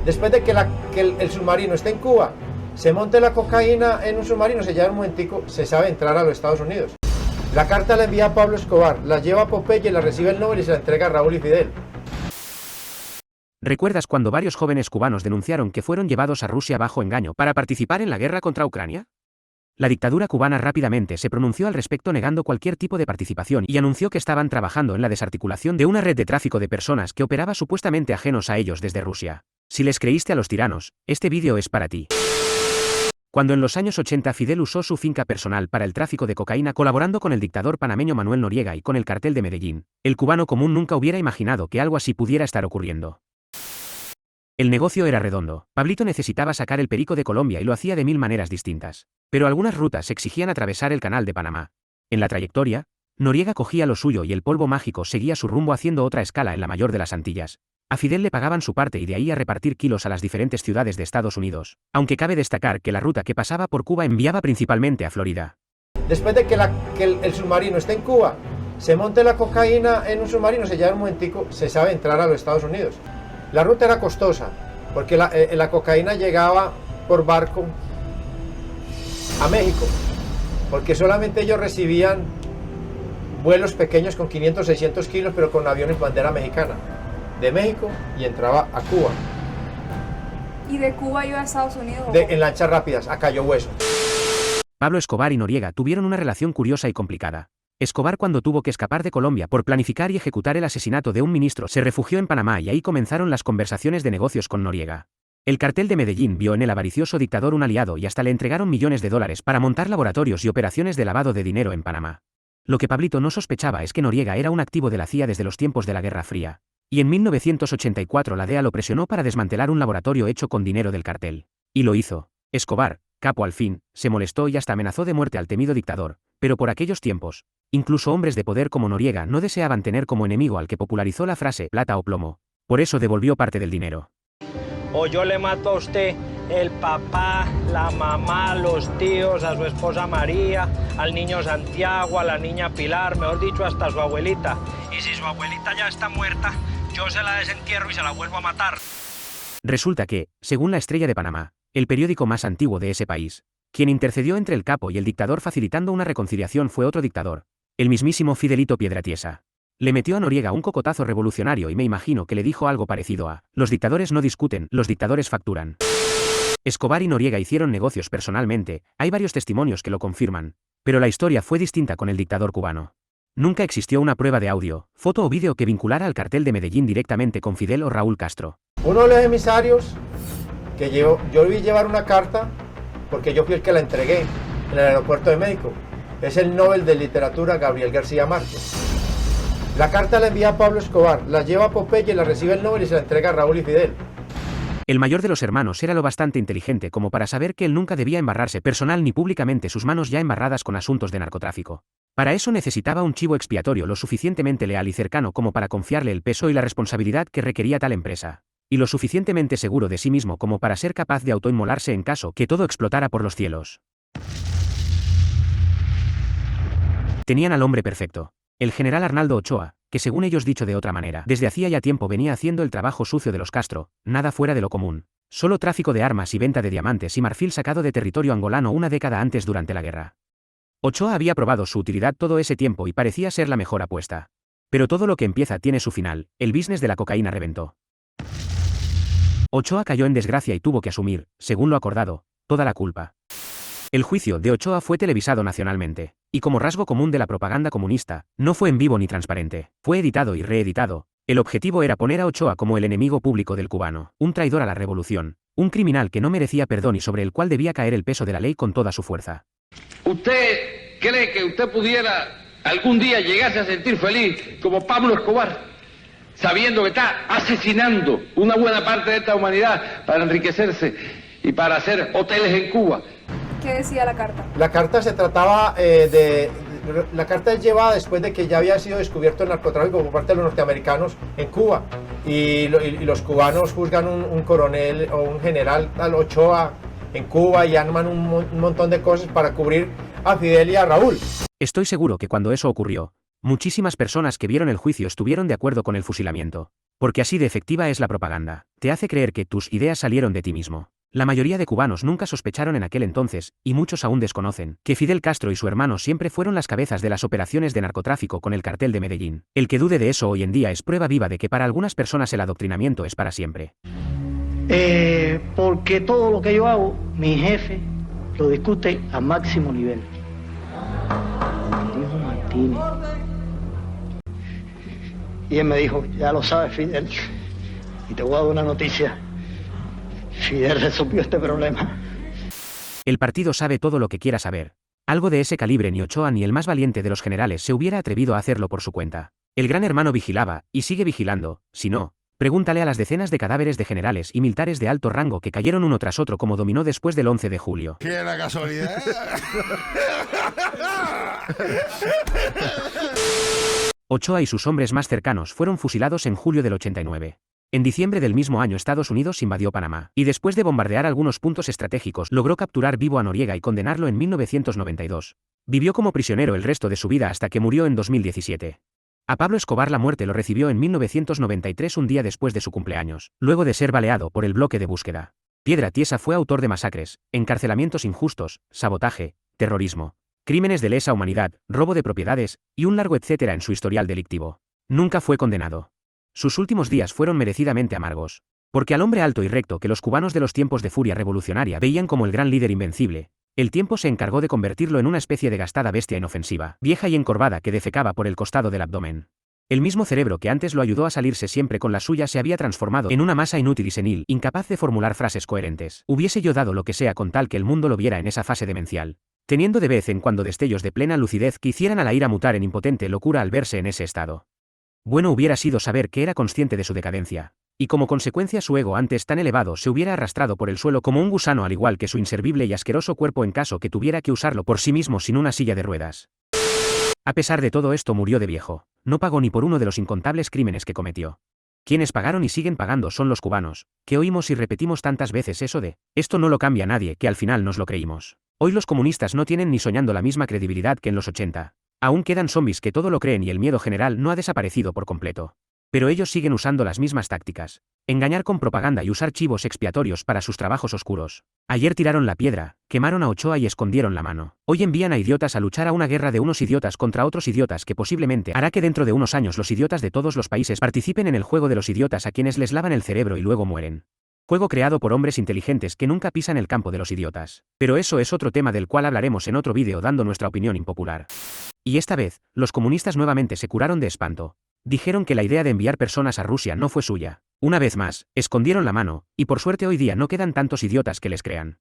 Después de que el submarino esté en Cuba, se monte la cocaína en un submarino, se lleva un momentico, se sabe entrar a los Estados Unidos. La carta la envía a Pablo Escobar, la lleva a Popeye, la recibe el Nobel y se la entrega a Raúl y Fidel. ¿Recuerdas cuando varios jóvenes cubanos denunciaron que fueron llevados a Rusia bajo engaño para participar en la guerra contra Ucrania? La dictadura cubana rápidamente se pronunció al respecto negando cualquier tipo de participación y anunció que estaban trabajando en la desarticulación de una red de tráfico de personas que operaba supuestamente ajenos a ellos desde Rusia. Si les creíste a los tiranos, este vídeo es para ti. Cuando en los años 80 Fidel usó su finca personal para el tráfico de cocaína colaborando con el dictador panameño Manuel Noriega y con el cartel de Medellín, el cubano común nunca hubiera imaginado que algo así pudiera estar ocurriendo. El negocio era redondo. Pablito necesitaba sacar el perico de Colombia y lo hacía de 1000 maneras distintas. Pero algunas rutas exigían atravesar el canal de Panamá. En la trayectoria, Noriega cogía lo suyo y el polvo mágico seguía su rumbo haciendo otra escala en la mayor de las Antillas. A Fidel le pagaban su parte y de ahí a repartir kilos a las diferentes ciudades de Estados Unidos, aunque cabe destacar que la ruta que pasaba por Cuba enviaba principalmente a Florida. Después de que el submarino esté en Cuba, se monte la cocaína en un submarino, se lleva un momentico, se sabe entrar a los Estados Unidos. La ruta era costosa, porque la cocaína llegaba por barco a México, porque solamente ellos recibían vuelos pequeños con 500, 600 kilos, pero con aviones bandera mexicana, de México, y entraba a Cuba. ¿Y de Cuba iba a Estados Unidos? En lanchas rápidas, a Cayo Hueso. Pablo Escobar y Noriega tuvieron una relación curiosa y complicada. Escobar, cuando tuvo que escapar de Colombia por planificar y ejecutar el asesinato de un ministro, se refugió en Panamá y ahí comenzaron las conversaciones de negocios con Noriega. El cartel de Medellín vio en el avaricioso dictador un aliado y hasta le entregaron millones de dólares para montar laboratorios y operaciones de lavado de dinero en Panamá. Lo que Pablito no sospechaba es que Noriega era un activo de la CIA desde los tiempos de la Guerra Fría. Y en 1984 la DEA lo presionó para desmantelar un laboratorio hecho con dinero del cartel. Y lo hizo. Escobar, capo al fin, se molestó y hasta amenazó de muerte al temido dictador, pero por aquellos tiempos, incluso hombres de poder como Noriega no deseaban tener como enemigo al que popularizó la frase plata o plomo. Por eso devolvió parte del dinero. O yo le mato a usted el papá, la mamá, los tíos, a su esposa María, al niño Santiago, a la niña Pilar, mejor dicho, hasta a su abuelita. Y si su abuelita ya está muerta, yo se la desentierro y se la vuelvo a matar. Resulta que, según La Estrella de Panamá, el periódico más antiguo de ese país, quien intercedió entre el capo y el dictador facilitando una reconciliación fue otro dictador, el mismísimo Fidelito Piedratiesa. Le metió a Noriega un cocotazo revolucionario y me imagino que le dijo algo parecido a: los dictadores no discuten, los dictadores facturan. Escobar y Noriega hicieron negocios personalmente, hay varios testimonios que lo confirman, pero la historia fue distinta con el dictador cubano. Nunca existió una prueba de audio, foto o vídeo que vinculara al cartel de Medellín directamente con Fidel o Raúl Castro. Uno de los emisarios que yo vi llevar una carta, porque yo fui el que la entregué en el aeropuerto de México, es el Nobel de Literatura Gabriel García Márquez. La carta la envía a Pablo Escobar, la lleva a Popeye, la recibe el Nobel y se la entrega a Raúl y Fidel. El mayor de los hermanos era lo bastante inteligente como para saber que él nunca debía embarrarse personal ni públicamente sus manos ya embarradas con asuntos de narcotráfico. Para eso necesitaba un chivo expiatorio lo suficientemente leal y cercano como para confiarle el peso y la responsabilidad que requería tal empresa, y lo suficientemente seguro de sí mismo como para ser capaz de autoinmolarse en caso que todo explotara por los cielos. Tenían al hombre perfecto. El general Arnaldo Ochoa, que según ellos dicho de otra manera, desde hacía ya tiempo venía haciendo el trabajo sucio de los Castro, nada fuera de lo común. Solo tráfico de armas y venta de diamantes y marfil sacado de territorio angolano una década antes durante la guerra. Ochoa había probado su utilidad todo ese tiempo y parecía ser la mejor apuesta. Pero todo lo que empieza tiene su final, el business de la cocaína reventó. Ochoa cayó en desgracia y tuvo que asumir, según lo acordado, toda la culpa. El juicio de Ochoa fue televisado nacionalmente, y como rasgo común de la propaganda comunista, no fue en vivo ni transparente, fue editado y reeditado. El objetivo era poner a Ochoa como el enemigo público del cubano, un traidor a la revolución, un criminal que no merecía perdón y sobre el cual debía caer el peso de la ley con toda su fuerza. ¿Usted cree que usted pudiera algún día llegarse a sentir feliz como Pablo Escobar, sabiendo que está asesinando una buena parte de esta humanidad para enriquecerse y para hacer hoteles en Cuba? ¿Qué decía la carta? La carta se trataba la carta es llevada después de que ya había sido descubierto el narcotráfico por parte de los norteamericanos en Cuba. Y los cubanos juzgan un coronel o un general, al Ochoa, en Cuba, y arman un montón de cosas para cubrir a Fidel y a Raúl. Estoy seguro que cuando eso ocurrió, Muchísimas personas que vieron el juicio estuvieron de acuerdo con el fusilamiento. Porque así de efectiva es la propaganda. Te hace creer que tus ideas salieron de ti mismo. La mayoría de cubanos nunca sospecharon en aquel entonces, y muchos aún desconocen, que Fidel Castro y su hermano siempre fueron las cabezas de las operaciones de narcotráfico con el cartel de Medellín. El que dude de eso hoy en día es prueba viva de que para algunas personas el adoctrinamiento es para siempre. Porque todo lo que yo hago, mi jefe lo discute a máximo nivel. Dijo Martínez. Y él me dijo, ya lo sabes, Fidel, y te voy a dar una noticia. Fidel resolvió este problema. El partido sabe todo lo que quiera saber. Algo de ese calibre ni Ochoa ni el más valiente de los generales se hubiera atrevido a hacerlo por su cuenta. El gran hermano vigilaba, y sigue vigilando, si no, pregúntale a las decenas de cadáveres de generales y militares de alto rango que cayeron uno tras otro como dominó después del 11 de julio. ¡Qué la casualidad! Ochoa y sus hombres más cercanos fueron fusilados en julio del 89. En diciembre del mismo año Estados Unidos invadió Panamá, y después de bombardear algunos puntos estratégicos logró capturar vivo a Noriega y condenarlo en 1992. Vivió como prisionero el resto de su vida hasta que murió en 2017. A Pablo Escobar la muerte lo recibió en 1993, un día después de su cumpleaños, luego de ser baleado por el bloque de búsqueda. Piedra Tiesa fue autor de masacres, encarcelamientos injustos, sabotaje, terrorismo, crímenes de lesa humanidad, robo de propiedades, y un largo etcétera en su historial delictivo. Nunca fue condenado. Sus últimos días fueron merecidamente amargos. Porque al hombre alto y recto que los cubanos de los tiempos de furia revolucionaria veían como el gran líder invencible, el tiempo se encargó de convertirlo en una especie de gastada bestia inofensiva, vieja y encorvada que defecaba por el costado del abdomen. El mismo cerebro que antes lo ayudó a salirse siempre con la suya se había transformado en una masa inútil y senil, incapaz de formular frases coherentes. Hubiese yo dado lo que sea con tal que el mundo lo viera en esa fase demencial, teniendo de vez en cuando destellos de plena lucidez que hicieran a la ira mutar en impotente locura al verse en ese estado. Bueno hubiera sido saber que era consciente de su decadencia, y como consecuencia su ego antes tan elevado se hubiera arrastrado por el suelo como un gusano al igual que su inservible y asqueroso cuerpo en caso que tuviera que usarlo por sí mismo sin una silla de ruedas. A pesar de todo esto murió de viejo, no pagó ni por uno de los incontables crímenes que cometió. Quienes pagaron y siguen pagando son los cubanos, que oímos y repetimos tantas veces eso de, esto no lo cambia nadie, que al final nos lo creímos. Hoy los comunistas no tienen ni soñando la misma credibilidad que en los 80. Aún quedan zombies que todo lo creen y el miedo general no ha desaparecido por completo. Pero ellos siguen usando las mismas tácticas. Engañar con propaganda y usar chivos expiatorios para sus trabajos oscuros. Ayer tiraron la piedra, quemaron a Ochoa y escondieron la mano. Hoy envían a idiotas a luchar a una guerra de unos idiotas contra otros idiotas que posiblemente hará que dentro de unos años los idiotas de todos los países participen en el juego de los idiotas a quienes les lavan el cerebro y luego mueren. Juego creado por hombres inteligentes que nunca pisan el campo de los idiotas. Pero eso es otro tema del cual hablaremos en otro vídeo dando nuestra opinión impopular. Y esta vez, los comunistas nuevamente se curaron de espanto. Dijeron que la idea de enviar personas a Rusia no fue suya. Una vez más, escondieron la mano, y por suerte hoy día no quedan tantos idiotas que les crean.